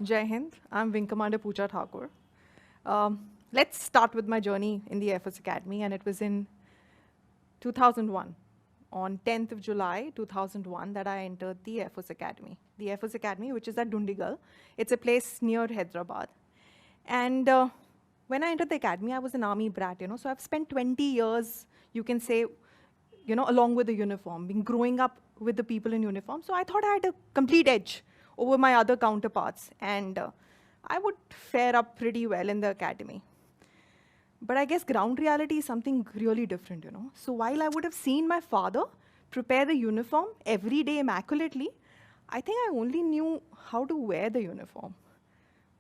Jai Hind. I'm Wing Commander Pooja Thakur. Let's start with my journey in the Air Force Academy, and it was in 2001, on 10th of July 2001, that I entered the Air Force Academy. The Air Force Academy, which is at Dundigal. It's a place near Hyderabad. And when I entered the academy, I was an army brat, so I've spent 20 years, you can say, along with the uniform, been growing up with the people in uniform. So I thought I had a complete edge over my other counterparts, and I would fare up pretty well in the academy. But I guess ground reality is something really different, So while I would have seen my father prepare the uniform every day immaculately, I think I only knew how to wear the uniform.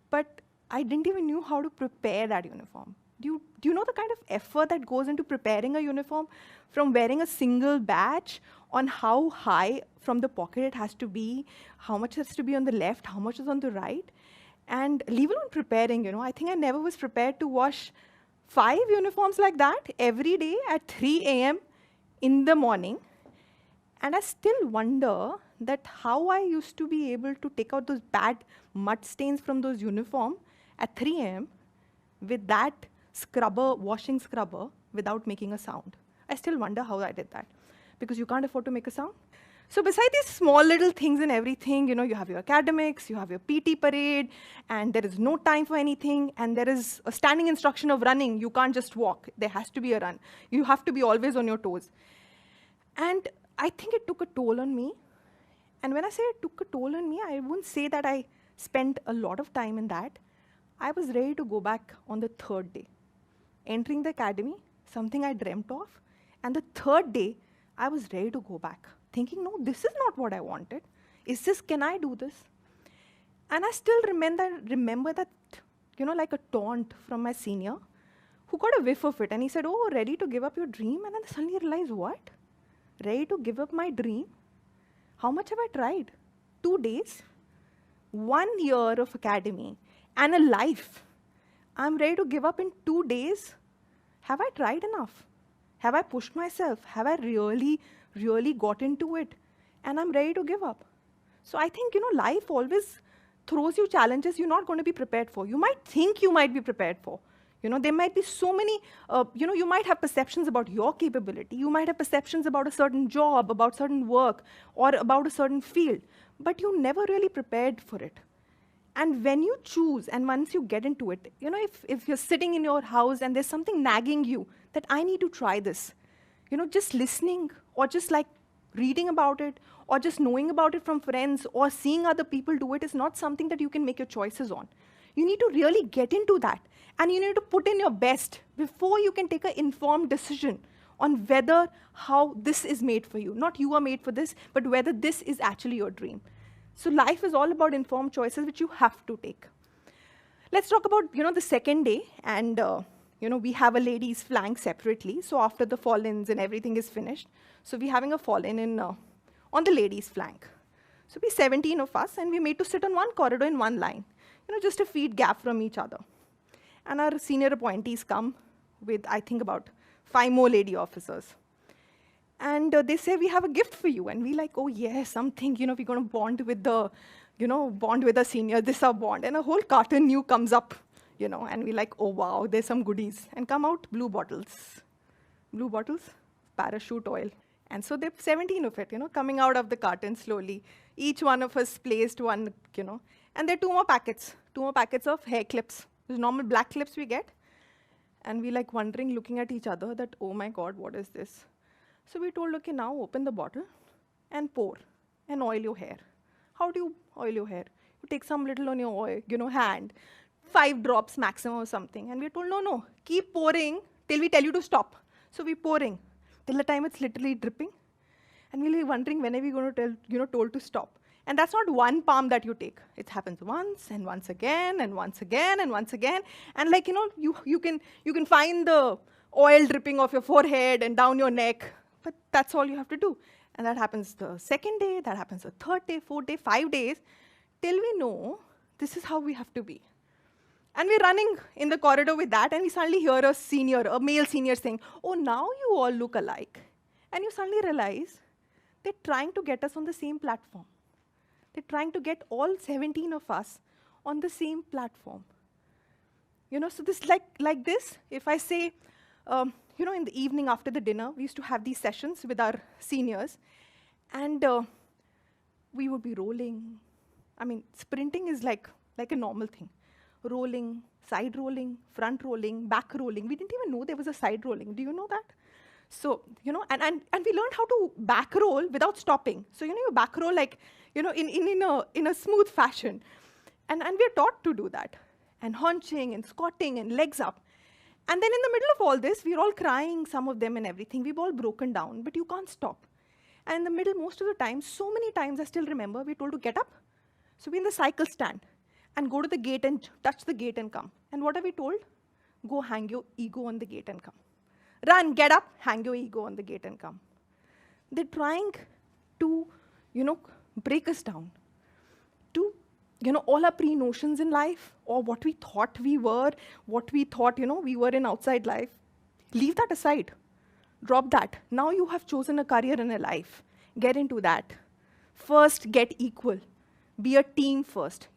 But I didn't even know how to prepare that uniform. Do you know the kind of effort that goes into preparing a uniform, from wearing a single badge, on how high from the pocket it has to be, how much has to be on the left, how much is on the right? And leave alone preparing, I think I never was prepared to wash 5 uniforms like that every day at 3 a.m. in the morning. And I still wonder that how I used to be able to take out those bad mud stains from those uniforms at 3 a.m. with that scrubber, washing scrubber, without making a sound. I still wonder how I did that, because you can't afford to make a sound. So besides these small little things and everything, you have your academics, you have your PT parade, and there is no time for anything, and there is a standing instruction of running. You can't just walk. There has to be a run. You have to be always on your toes. And I think it took a toll on me. And when I say it took a toll on me, I wouldn't say that I spent a lot of time in that. I was ready to go back on the 3rd day. Entering the academy, something I dreamt of, and the 3rd day, I was ready to go back, thinking, no, this is not what I wanted. Can I do this? And I still remember that, like a taunt from my senior, who got a whiff of it, and he said, oh, ready to give up your dream? And then I suddenly realized, what? Ready to give up my dream? How much have I tried? 2 days? 1 year of academy and a life. I'm ready to give up in 2 days? Have I tried enough? Have I pushed myself? Have I really, really got into it? And I'm ready to give up. So I think, life always throws you challenges you're not going to be prepared for. You might think you might be prepared for. There might be so many, you might have perceptions about your capability. You might have perceptions about a certain job, about certain work, or about a certain field. But you never really prepared for it. And when you choose, and once you get into it, if you're sitting in your house and there's something nagging you that I need to try this, just listening, or just like reading about it, or just knowing about it from friends, or seeing other people do it is not something that you can make your choices on. You need to really get into that, and you need to put in your best before you can take an informed decision on whether how this is made for you. Not you are made for this, but whether this is actually your dream. So life is all about informed choices, which you have to take. Let's talk about, the 2nd day, and we have a ladies' flank separately. So after the fall-ins and everything is finished, so we're having a fall-in on the ladies' flank. So we 17 of us, and we made to sit on one corridor in one line, just a feet gap from each other. And our senior appointees come with, I think, about 5 more lady officers. And they say, we have a gift for you. And we like, oh, yes, something, we're going to bond with the, bond with the senior. This is our bond. And a whole carton new comes up, and we like, oh, wow, there's some goodies. And come out blue bottles. Blue bottles, parachute oil. And so there's 17 of it, coming out of the carton slowly. Each one of us placed one, And there are 2 more packets of hair clips. There's normal black clips we get. And we like wondering, looking at each other that, oh, my God, what is this? So we told, okay, now open the bottle and pour and oil your hair. How do you oil your hair? You take some little on your oil, hand, 5 drops maximum or something. And we told, no, keep pouring till we tell you to stop. So we're pouring till the time it's literally dripping. And we'll be wondering when are we going to tell, told to stop. And that's not one palm that you take. It happens once and once again and once again and once again. And like, you can find the oil dripping off your forehead and down your neck. But that's all you have to do. And that happens the 2nd day, that happens the 3rd day, 4th day, 5 days, till we know this is how we have to be. And we're running in the corridor with that, and we suddenly hear a male senior saying, oh, now you all look alike. And you suddenly realize they're trying to get us on the same platform. They're trying to get all 17 of us on the same platform. You know, so this like this, if I say, you know, in the evening after the dinner, we used to have these sessions with our seniors, and we would be rolling. I mean, sprinting is like a normal thing. Rolling, side rolling, front rolling, back rolling. We didn't even know there was a side rolling. Do you know that? So, you know, and we learned how to back roll without stopping. So, you know, you back roll like, you know, in a smooth fashion. And we're taught to do that. And haunching and squatting and legs up. And then in the middle of all this, we're all crying, some of them and everything. We've all broken down, but you can't stop. And in the middle, most of the time, so many times I still remember, we're told to get up. So we're in the cycle stand and go to the gate and touch the gate and come. And what are we told? Go hang your ego on the gate and come. Run, get up, hang your ego on the gate and come. They're trying to, you know, break us down to, you know, all our pre-notions in life, or what we thought we were, what we thought, you know, we were in outside life. Leave that aside. Drop that. Now you have chosen a career and a life. Get into that. First, get equal. Be a team first.